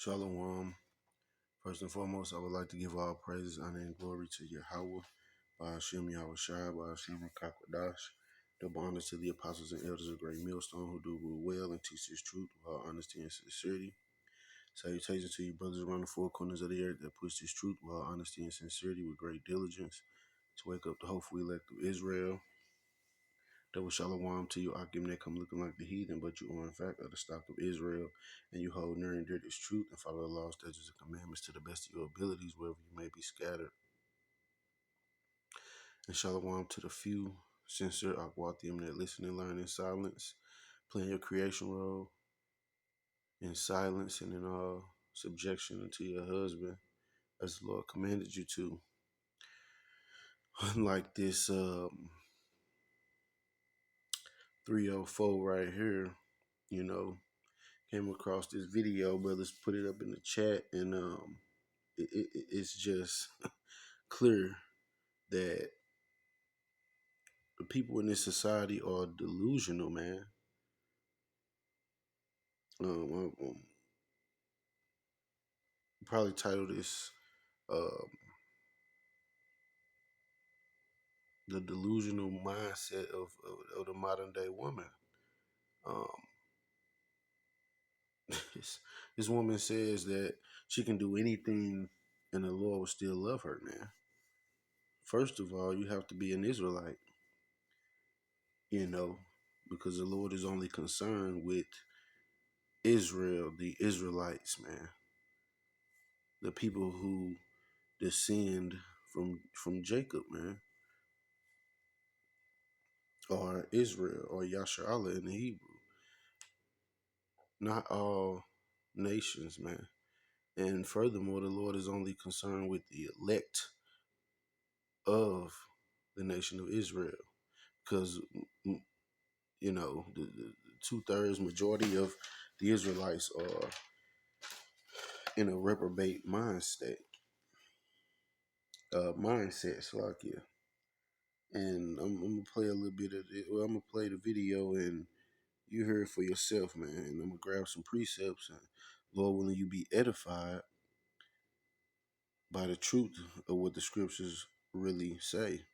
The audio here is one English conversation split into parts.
Shalom. First and foremost, I would like to give all praises, honor, and glory to YAHAWAH, by Hashem YAHWEH, by Hashem Kakwadash. Double honors to the apostles and elders of Great Millstone who do rule well and teach this truth with all honesty and sincerity. Salutations to you brothers around the four corners of the earth that push this truth with all honesty and sincerity with great diligence to wake up the hopeful elect of Israel. Double shalom to you, Akim, that come looking like the heathen, but you are in fact of the stock of Israel, and you hold near and dear this truth and follow the laws, statutes, and commandments to the best of your abilities wherever you may be scattered. And shalom to the few sincere Akwathium that listen and learn in silence, playing your creation role in silence and in all subjection unto your husband, as the Lord commanded you to. Unlike this 304 right here, came across this video. Brothers put it up in the chat, and it's just clear that the people in this society are delusional, man. Probably title this the delusional mindset of the modern day woman. This woman says that she can do anything and the Lord will still love her, man. First of all, you have to be an Israelite, because the Lord is only concerned with Israel, the Israelites, man. The people who descend from Jacob, man. Or Israel, or Yasharallah in the Hebrew. Not all nations, man. And furthermore, the Lord is only concerned with the elect of the nation of Israel. Because, the 2/3 majority of the Israelites are in a reprobate mindset, Slakia. And I'm gonna play a little bit of it. Well, I'm gonna play the video, and you hear it for yourself, man. And I'm gonna grab some precepts, and Lord willing, you be edified by the truth of what the scriptures really say.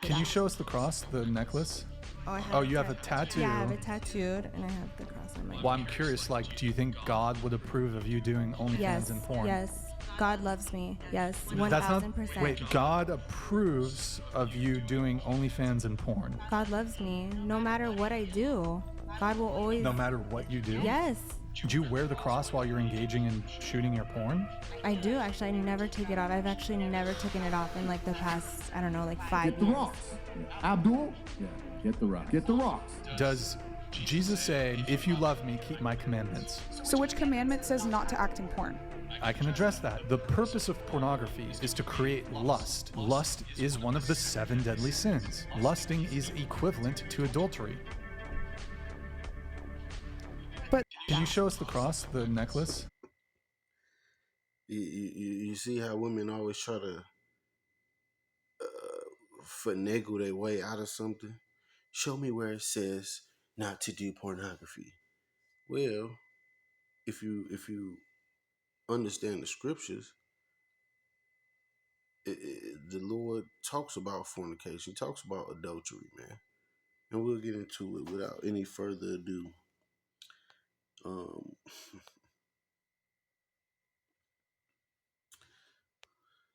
Can you show us the cross, the necklace? Oh, you have a tattoo. Yeah, I have it tattooed, and I have the cross on my Well, I'm curious, do you think God would approve of you doing OnlyFans and porn? Yes. God loves me. Yes, That's 1000%. Wait, God approves of you doing OnlyFans and porn? God loves me. No matter what I do, God will always... No matter what you do? Yes. Do you wear the cross while you're engaging in shooting your porn? I do, actually. I never take it off. I've actually never taken it off in the past, 5 Get the years. rocks. Yeah. Abdul? Yeah, get the rocks. Get the rocks. Does Jesus say, if you love me, keep my commandments? So which commandment says not to act in porn? I can address that. The purpose of pornography is to create lust. Lust is one of the 7 deadly sins. Lusting is equivalent to adultery. But can you show us the cross, the necklace? You see how women always try to finagle their way out of something? Show me where it says not to do pornography. Well, if you understand the scriptures, the Lord talks about fornication, talks about adultery, man. And we'll get into it without any further ado.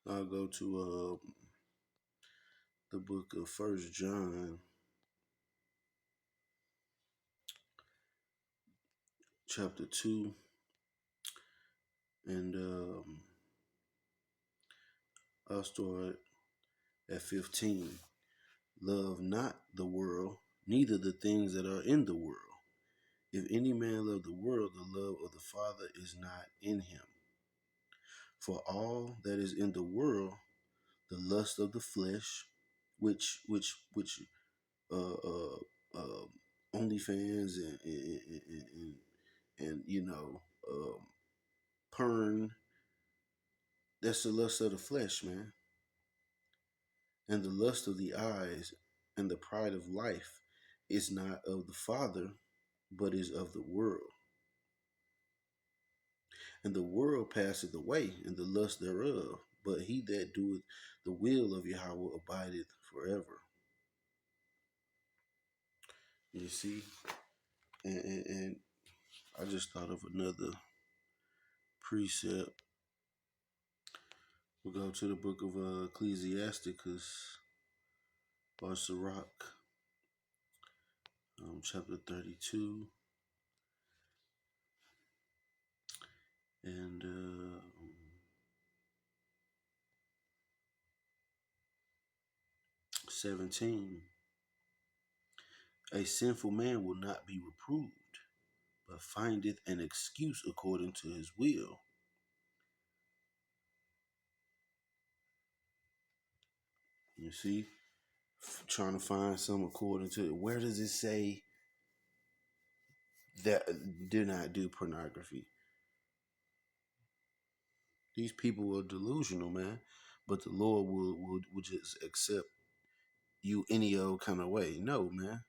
I'll go to the book of 1 John, chapter 2, and I'll start at 15. Love not the world, neither the things that are in the world. If any man love the world, the love of the Father is not in him. For all that is in the world, the lust of the flesh, which OnlyFans and porn, that's the lust of the flesh, man. And the lust of the eyes and the pride of life is not of the Father, but is of the world. And the world passeth away, and the lust thereof. But he that doeth the will of Yahweh abideth forever. You see? And I just thought of another precept. We'll go to the book of Ecclesiasticus, or Sirach, chapter 32, and 17. A sinful man will not be reproved, but findeth an excuse according to his will. You see? Trying to find some according to it. Where does it say that do not do pornography? These people are delusional, man. But the Lord will just accept you any old kind of way. No, man.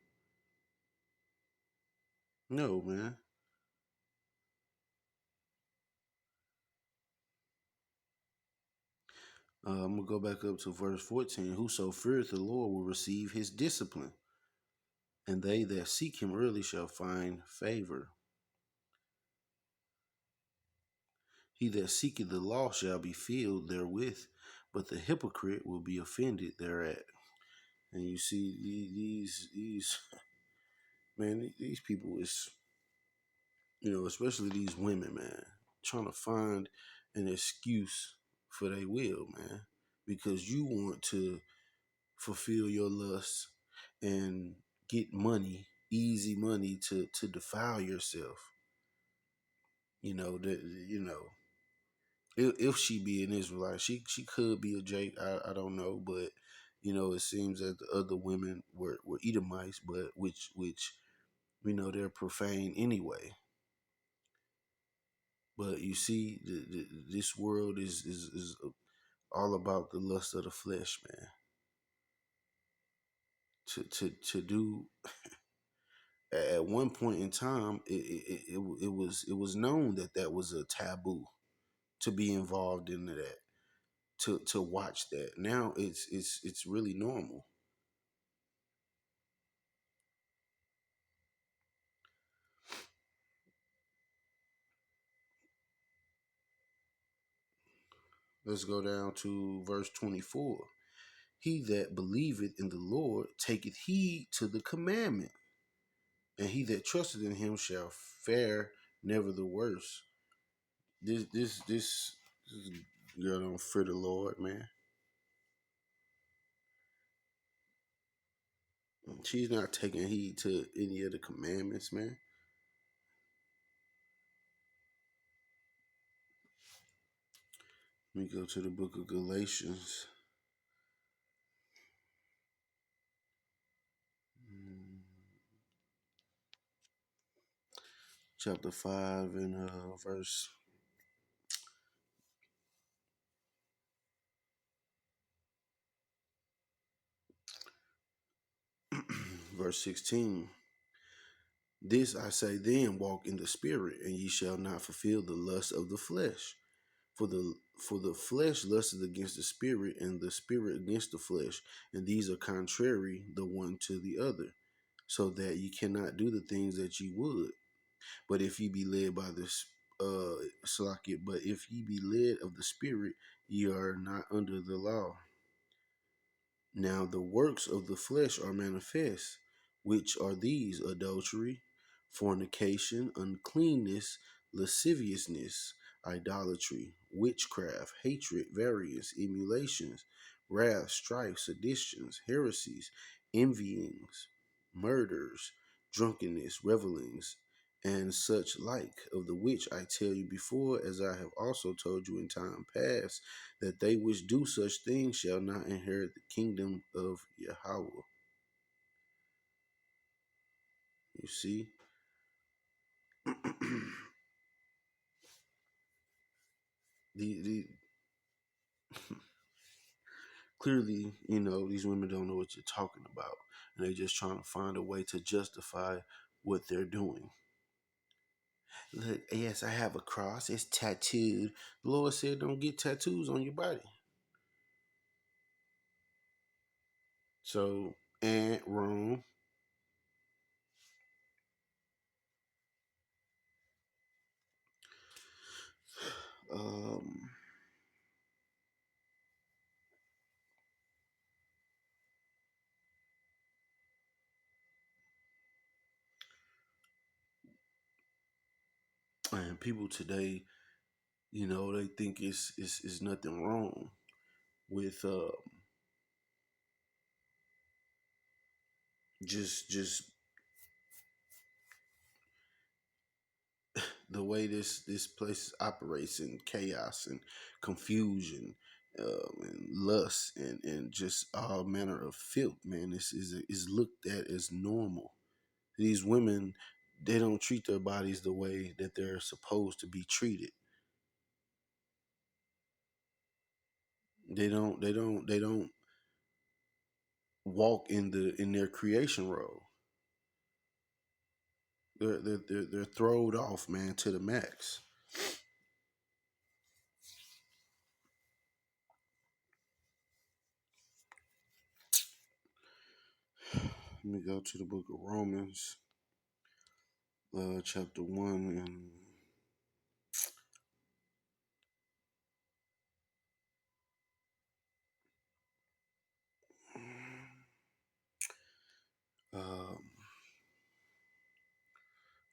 No, man. I'm going to go back up to verse 14. Whoso feareth the Lord will receive his discipline, and they that seek him early shall find favor. He that seeketh the law shall be filled therewith, but the hypocrite will be offended thereat. And you see, these man, these people is, especially these women, man, trying to find an excuse for their will, man, because you want to fulfill your lust and get money, easy money to defile yourself. If she be an Israelite, she could be a Jake. I don't know, but it seems that the other women were Edomites, but which they're profane anyway. But you see, this world is all about the lust of the flesh, man. To do at one point in time, it was known that was a taboo to be involved in that, to watch that. Now it's really normal. Let's go down to verse 24. He that believeth in the Lord taketh heed to the commandment, and he that trusteth in him shall fare never the worse. This girl don't fear the Lord, man. She's not taking heed to any of the commandments, man. Let me go to the book of Galatians. Chapter 5 and verse 16. This I say then, walk in the spirit, and ye shall not fulfill the lust of the flesh. For the flesh lusteth against the spirit, and the spirit against the flesh, and these are contrary the one to the other, so that ye cannot do the things that ye would. But if ye be led by this but if ye be led of the spirit, ye are not under the law. Now the works of the flesh are manifest, which are these: adultery, fornication, uncleanness, lasciviousness, idolatry, witchcraft, hatred, variance, emulations, wrath, strife, seditions, heresies, envyings, murders, drunkenness, revelings, and such like, of the which I tell you before, as I have also told you in time past, that they which do such things shall not inherit the kingdom of YAHAWAH. You see? the Clearly, these women don't know what you're talking about, and they're just trying to find a way to justify what they're doing. Look, yes, I have a cross. It's tattooed. The Lord said, don't get tattoos on your body. So, and wrong. Um, and people today, they think it's nothing wrong with just the way this place operates in chaos and confusion, and lust and just all manner of filth. Man, this is looked at as normal. These women, they don't treat their bodies the way that they're supposed to be treated. They don't walk in their creation role. They're throwed off, man, to the max. Let me go to the book of Romans, chapter 1, and um,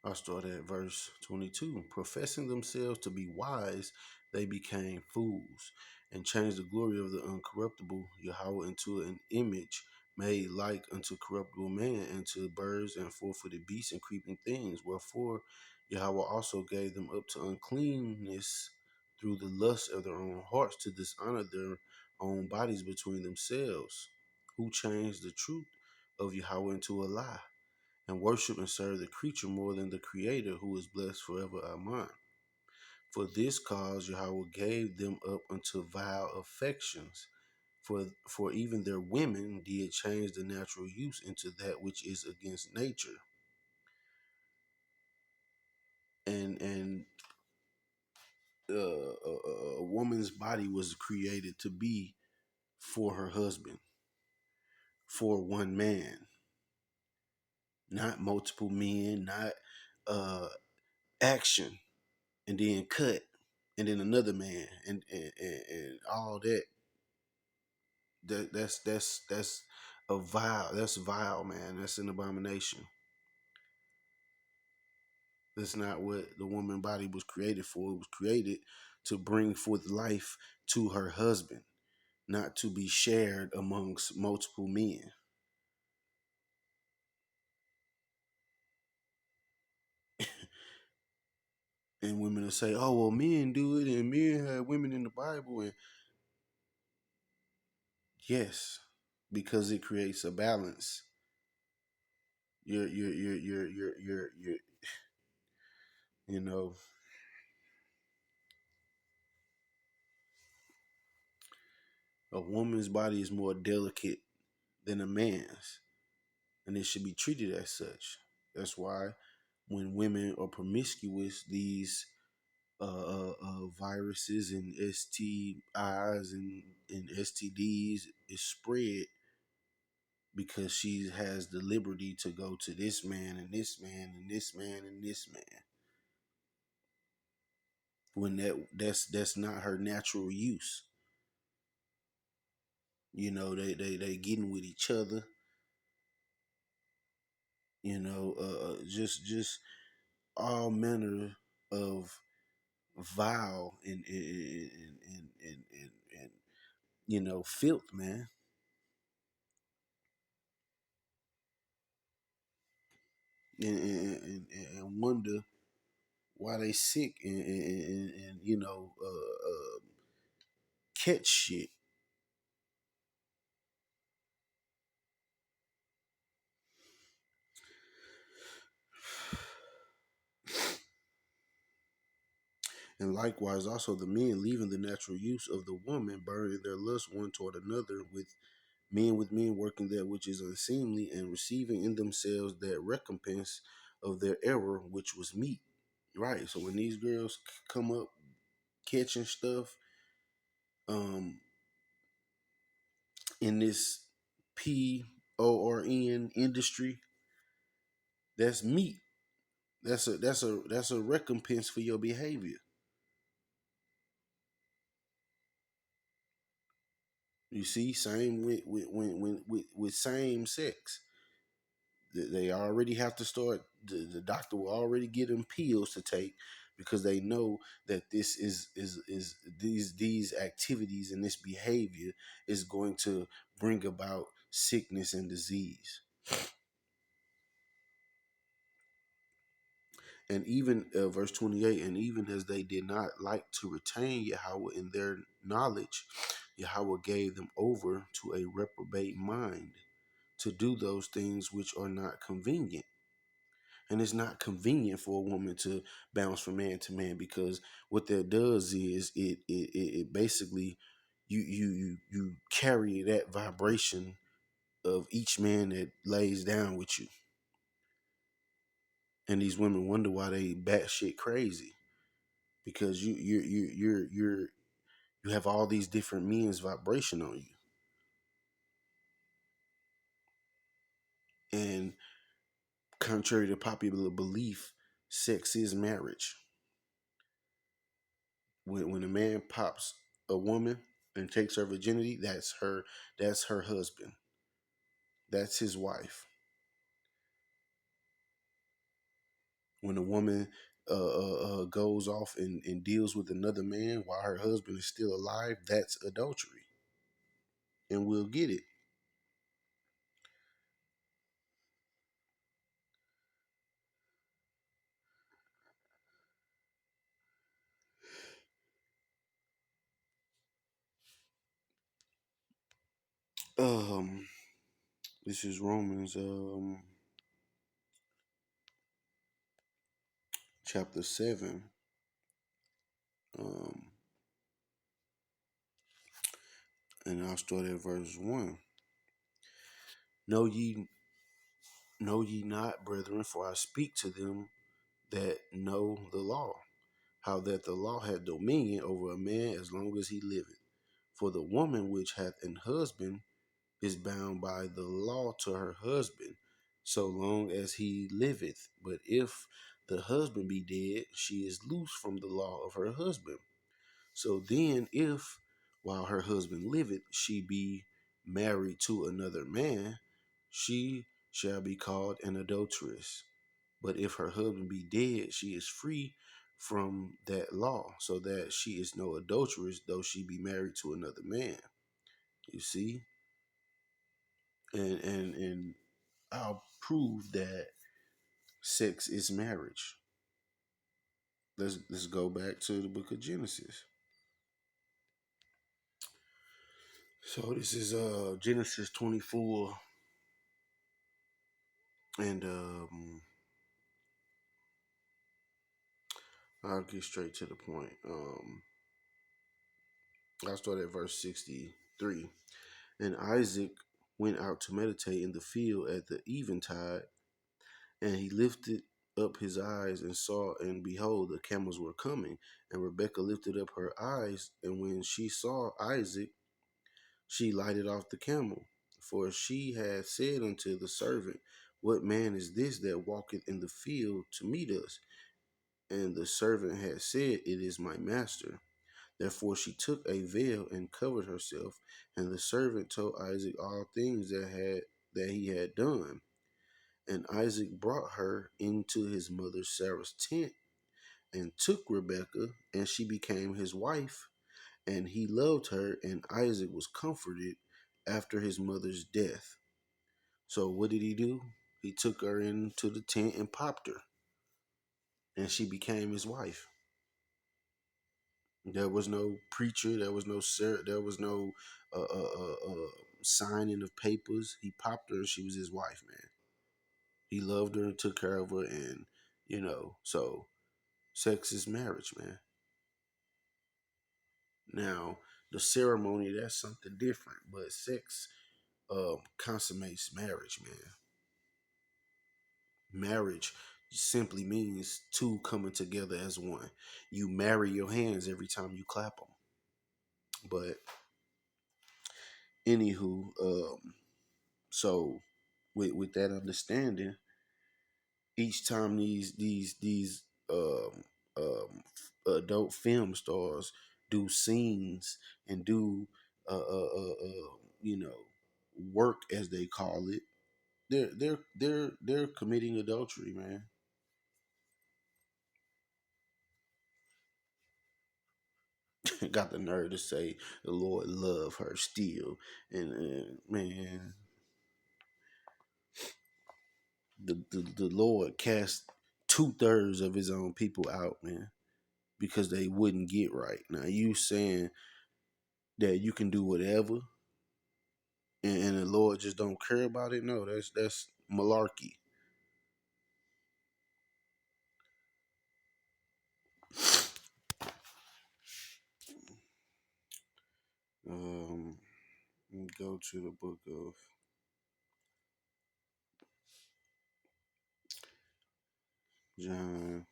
I'll start at verse 22. Professing themselves to be wise, they became fools and changed the glory of the uncorruptible Yahawah into an image made like unto corruptible man, and to birds and four-footed beasts and creeping things. Wherefore Yahawah also gave them up to uncleanness through the lust of their own hearts, to dishonor their own bodies between themselves, who changed the truth of Yahawah into a lie, and worship and serve the creature more than the Creator, who is blessed forever. Amen. For this cause Yahawah gave them up unto vile affections. For even their women did change the natural use into that which is against nature. And a woman's body was created to be for her husband, for one man, not multiple men, not action and then cut and then another man and all that. That's a vile. That's vile, man. That's an abomination. That's not what the woman body was created for. It was created to bring forth life to her husband, not to be shared amongst multiple men. And women will say, "Oh, well, men do it, and men have women in the Bible." And yes, because it creates a balance. You're you know, a woman's body is more delicate than a man's, and it should be treated as such. That's why when women are promiscuous, these viruses and STIs and STDs is spread because she has the liberty to go to this man and this man and this man and this man, when that's not her natural use. They getting with each other. Just all manner of vile and filth, man. And wonder why they sick and catch shit. And likewise also the men, leaving the natural use of the woman, burning their lust one toward another, with men working that which is unseemly, and receiving in themselves that recompense of their error, which was meat. Right. So when these girls come up catching stuff um, in this PORN industry, that's meat. That's a recompense for your behavior. You see, same with same sex. They already have to start. The doctor will already give them pills to take because they know that this is these activities and this behavior is going to bring about sickness and disease. And even verse 28, and even as they did not like to retain Yahweh in their knowledge, Yahweh gave them over to a reprobate mind to do those things which are not convenient. And it's not convenient for a woman to bounce from man to man, because what that does is it basically you carry that vibration of each man that lays down with you. And these women wonder why they batshit crazy, because you have all these different men's vibration on you. And contrary to popular belief, sex is marriage. When a man pops a woman and takes her virginity, that's her husband. That's his wife. When a woman goes off and deals with another man while her husband is still alive, that's adultery. And we'll get it. Um, this is Romans chapter 7. Um, and I'll start at verse 1. Know ye not, brethren, for I speak to them that know the law, how that the law hath dominion over a man as long as he liveth. For the woman which hath an husband is bound by the law to her husband, so long as he liveth. But if the husband be dead, she is loose from the law of her husband. So then, if while her husband liveth, she be married to another man, she shall be called an adulteress. But if her husband be dead, she is free from that law, so that she is no adulteress, though she be married to another man. You see? And I'll prove that sex is marriage. Let's go back to the book of Genesis. So this is Genesis 24, and I'll get straight to the point. I'll start at verse 63. And Isaac went out to meditate in the field at the eventide, and he lifted up his eyes and saw, and behold, the camels were coming. And Rebekah lifted up her eyes, and when she saw Isaac, she lighted off the camel. For she had said unto the servant, What man is this that walketh in the field to meet us? And the servant had said, It is my master. Therefore she took a veil and covered herself. And the servant told Isaac all things that he had done. And Isaac brought her into his mother Sarah's tent, and took Rebekah, and she became his wife. And he loved her, and Isaac was comforted after his mother's death. So what did he do? He took her into the tent and popped her, and she became his wife. There was no preacher. There was no there was no signing of papers. He popped her, and she was his wife, man. He loved her and took care of her, and so sex is marriage, man. Now the ceremony, that's something different, but sex consummates marriage, man. Marriage, simply means two coming together as one. You marry your hands every time you clap them. But anywho, so with that understanding, each time these adult film stars do scenes and do you know, work as they call it, they're committing adultery, man. Got the nerve to say the Lord love her still, and man, the Lord cast 2/3 of His own people out, man, because they wouldn't get right. Now you saying that you can do whatever, and the Lord just don't care about it? No, that's malarkey. Let me go to the book of John,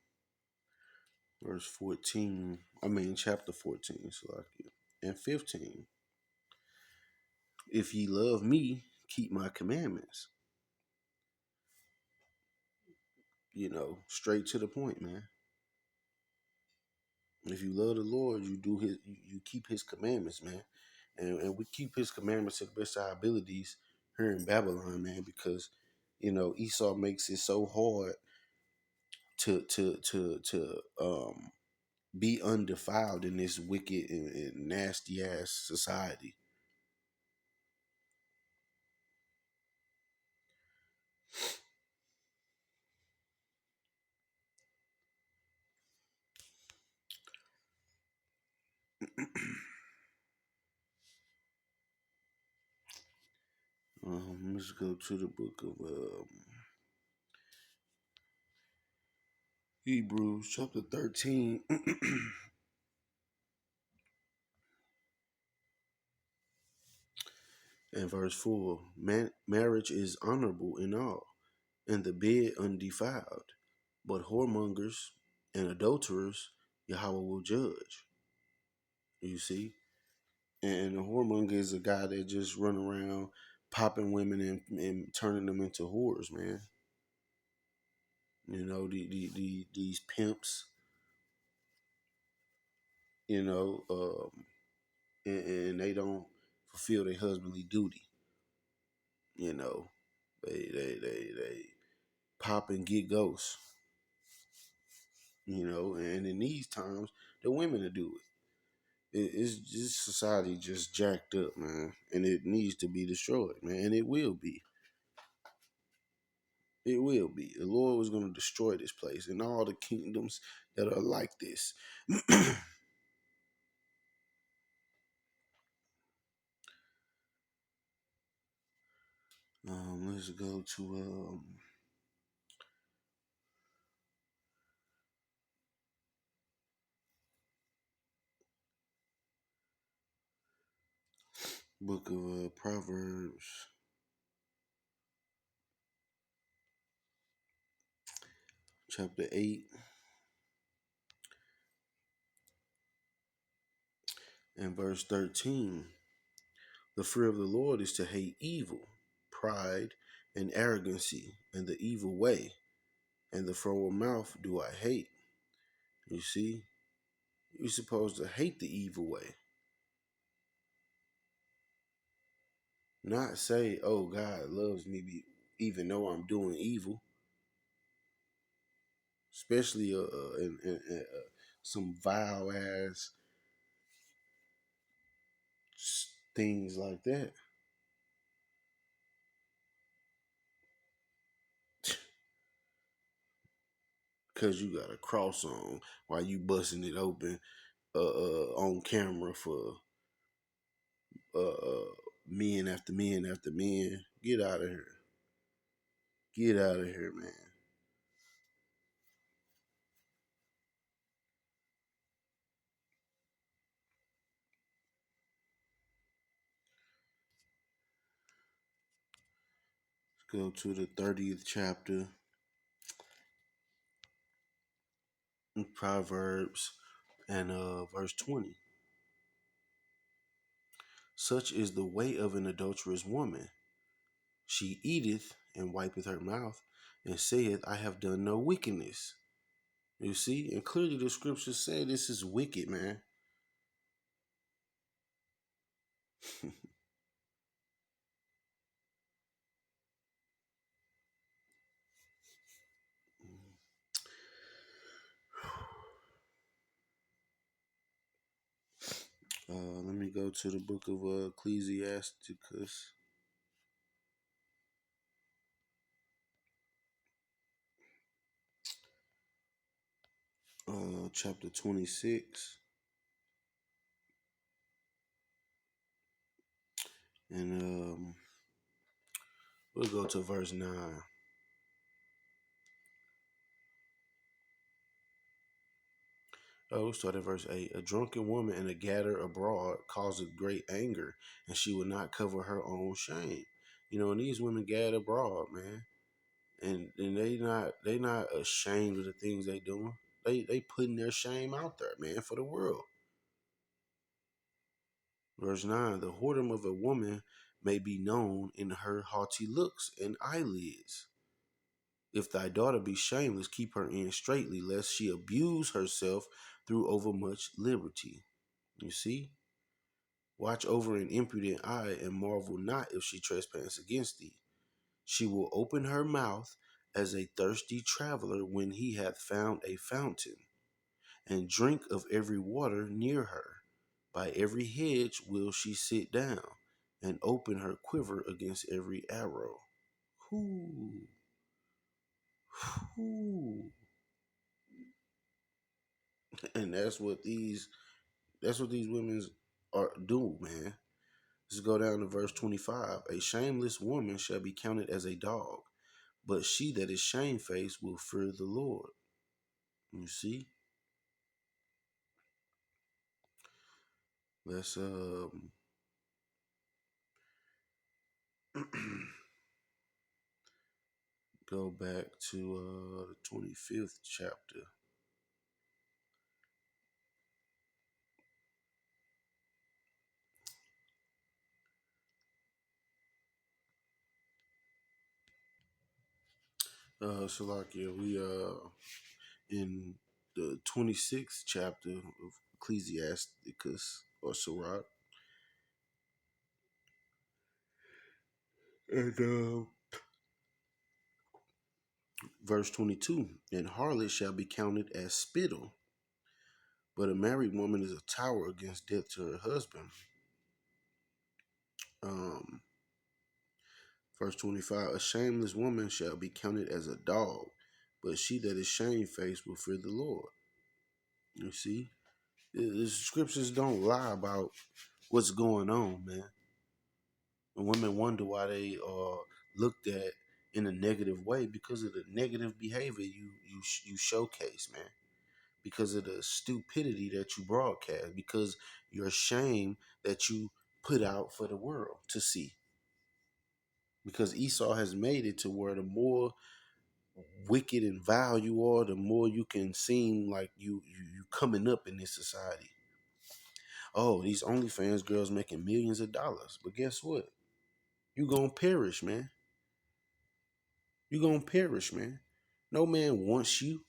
verse 14. I mean, chapter 14, so like it, and 15. If ye love me, keep my commandments. You know, straight to the point, man. If you love the Lord, you do His, you keep His commandments, man, and we keep His commandments to the best of our abilities here in Babylon, man, because you know Esau makes it so hard to be undefiled in this wicked and nasty ass society. Let's go to the book of Hebrews, chapter 13. And verse 4. Marriage is honorable in all, and the bed undefiled. But whoremongers and adulterers, Yahweh will judge. You see? And a whoremonger is a guy that just run around popping women and turning them into whores, man. You know, these pimps, you know, and they don't fulfill their husbandly duty. You know, they pop and get ghosts. You know, and in these times, the women to do it's just society just jacked up, man, and it needs to be destroyed, man, and it will be. It will be. The Lord was going to destroy this place and all the kingdoms that are like this. Let's go to book of Proverbs, chapter 8, and verse 13. The fear of the Lord is to hate evil, pride, and arrogancy, and the evil way, and the froward mouth do I hate. You see, you're supposed to hate the evil way. Not say, oh, God loves me even though I'm doing evil. Especially in some vile ass things like that. Because you got a cross on while you busting it open on camera for men after men after men. Get out of here. Get out of here, man. Let's go to the 30th chapter in Proverbs and verse 20. Such is the way of an adulterous woman. She eateth and wipeth her mouth and saith, I have done no wickedness. You see? And clearly the scriptures say this is wicked, man. Let me go to the book of Ecclesiasticus. Chapter 26. And we'll go to verse 9. We'll start at verse 8. A drunken woman and a gatherer abroad causeth great anger, and she will not cover her own shame. You know, and these women gather abroad, man. And they not ashamed of the things they doing. They putting their shame out there, man, for the world. Verse 9, the whoredom of a woman may be known in her haughty looks and eyelids. If thy daughter be shameless, keep her in straitly, lest she abuse herself through overmuch liberty. You see? Watch over an impudent eye, and marvel not if she trespass against thee. She will open her mouth as a thirsty traveler when he hath found a fountain, and drink of every water near her. By every hedge will she sit down, and open her quiver against every arrow. Whoo, whoo. And that's what these women are do, man. Let's go down to verse 25. A shameless woman shall be counted as a dog, but she that is shamefaced will fear the Lord. You see? Let's go back to the 25th chapter. Salakia, we in the 26th chapter of Ecclesiasticus or Sirach. And verse 22, and harlot shall be counted as spittle, but a married woman is a tower against death to her husband. Um, Verse 25, a shameless woman shall be counted as a dog, but she that is shamefaced will fear the Lord. You see? The scriptures don't lie about what's going on, man. And women wonder why they are looked at in a negative way because of the negative behavior you showcase, man. Because of the stupidity that you broadcast, because your shame that you put out for the world to see. Because Esau has made it to where the more wicked and vile you are, the more you can seem like you coming up in this society. Oh, these OnlyFans girls making millions of dollars. But guess what? You gonna perish, man. You gonna perish, man. No man wants you.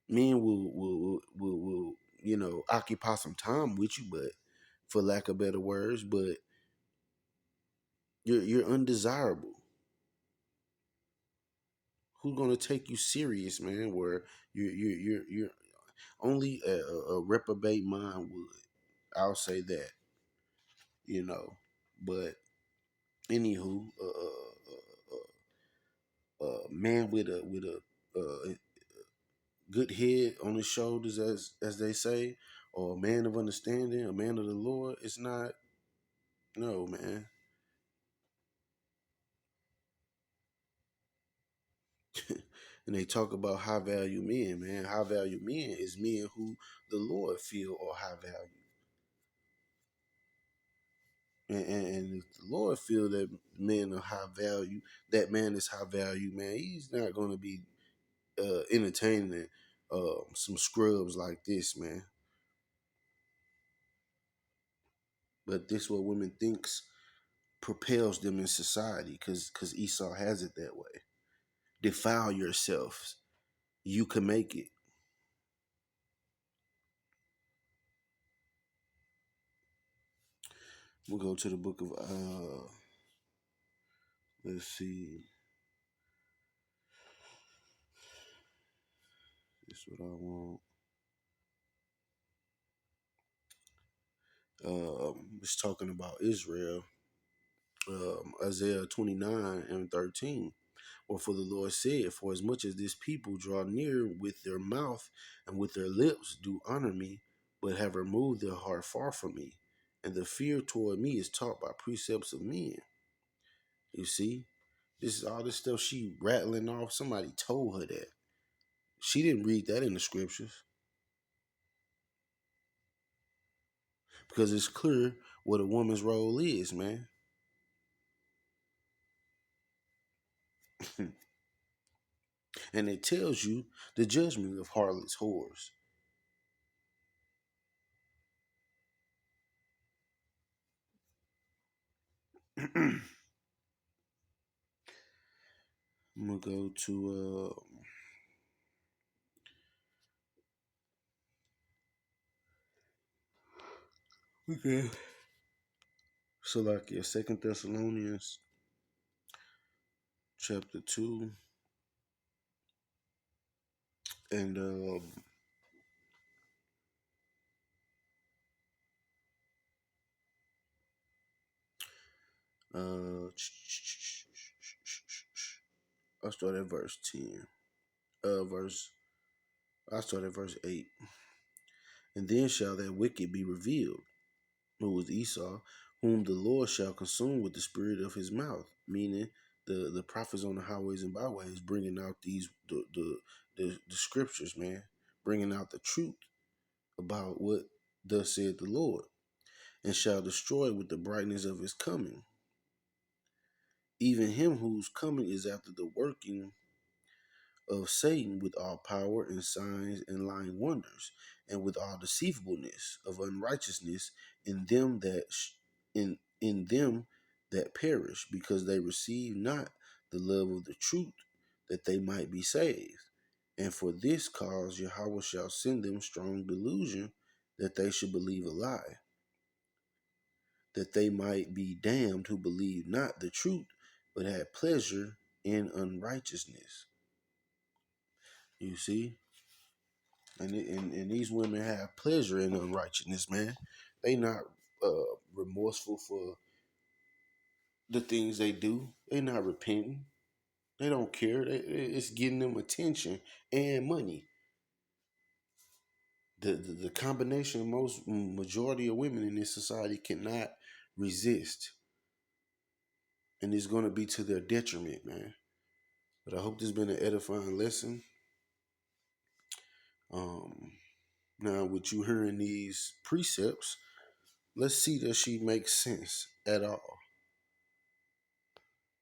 Men will occupy some time with you, but for lack of better words, but you're undesirable. Who's gonna take you serious, man? Where you're only a reprobate mind would. I'll say that, But anywho, man with a good head on his shoulders, as they say, or a man of understanding, a man of the Lord, it's not. No, man. And they talk about high value men, man. High value men is men who the Lord feel are high value. And if the Lord feel that men are high value, that man is high value, man. He's not going to be entertaining some scrubs like this, man. But this what women thinks propels them in society, because Esau has it that way. Defile yourselves. You can make it. We'll go to the book of let's see. This is what I want. It's talking about Israel. Isaiah 29:13. Wherefore the Lord said, for as much as this people draw near with their mouth and with their lips do honor me, but have removed their heart far from me, and the fear toward me is taught by precepts of men. You see, this is all this stuff she rattling off. Somebody told her that. She didn't read that in the scriptures. Because it's clear what a woman's role is, man. And it tells you the judgment of harlots, whores. I'm gonna go to okay. So like your 2 Thessalonians chapter 2 and I'll start at verse 10. I'll start at verse 8. And then shall that wicked be revealed, who was Esau, whom the Lord shall consume with the spirit of his mouth. Meaning the prophets on the highways and byways bringing out the scriptures, man, bringing out the truth about what thus said the Lord, and shall destroy with the brightness of his coming, even him whose coming is after the working of Satan with all power and signs and lying wonders, and with all deceivableness of unrighteousness in them that perish, because they receive not the love of the truth, that they might be saved. And for this cause YAHAWAH shall send them strong delusion, that they should believe a lie, that they might be damned who believe not the truth, but had pleasure in unrighteousness. You see? And these women have pleasure in unrighteousness, man. They not remorseful for the things they do. They not repenting. They don't care. It's getting them attention and money. The combination of majority of women in this society cannot resist. And it's going to be to their detriment, man. But I hope this has been an edifying lesson. Now, with you hearing these precepts, let's see that she makes sense at all.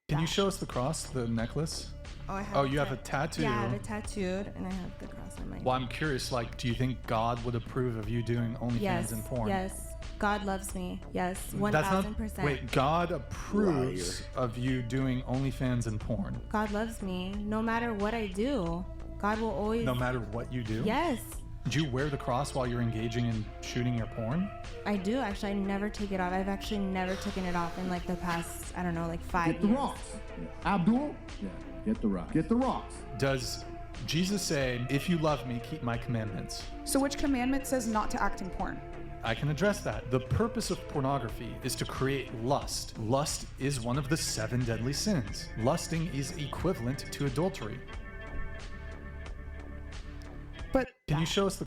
Can you show us the cross, the necklace? Oh, I have. Oh, you have a tattoo. Yeah, I have it tattooed, and I have the cross on my. Well, I'm curious. Like, do you think God would approve of you doing OnlyFans Yes. and porn? Yes. God loves me. Yes. That's not. 1000%. Wait, God approves of you doing OnlyFans and porn. God loves me. No matter what I do, God will always. No matter what you do. Yes. Do you wear the cross while you're engaging in shooting your porn? I do actually. I never take it off. I've actually never taken it off in like the past, I don't know, like 5 Get the years. rocks. Yeah. Abdul? Yeah. Get the rocks. Get the rocks. Does Jesus say, if you love me, keep my commandments? So which commandment says not to act in porn? I can address that. The purpose of pornography is to create lust. Lust is one of the 7 deadly sins. Lusting is equivalent to adultery. But Can you show us the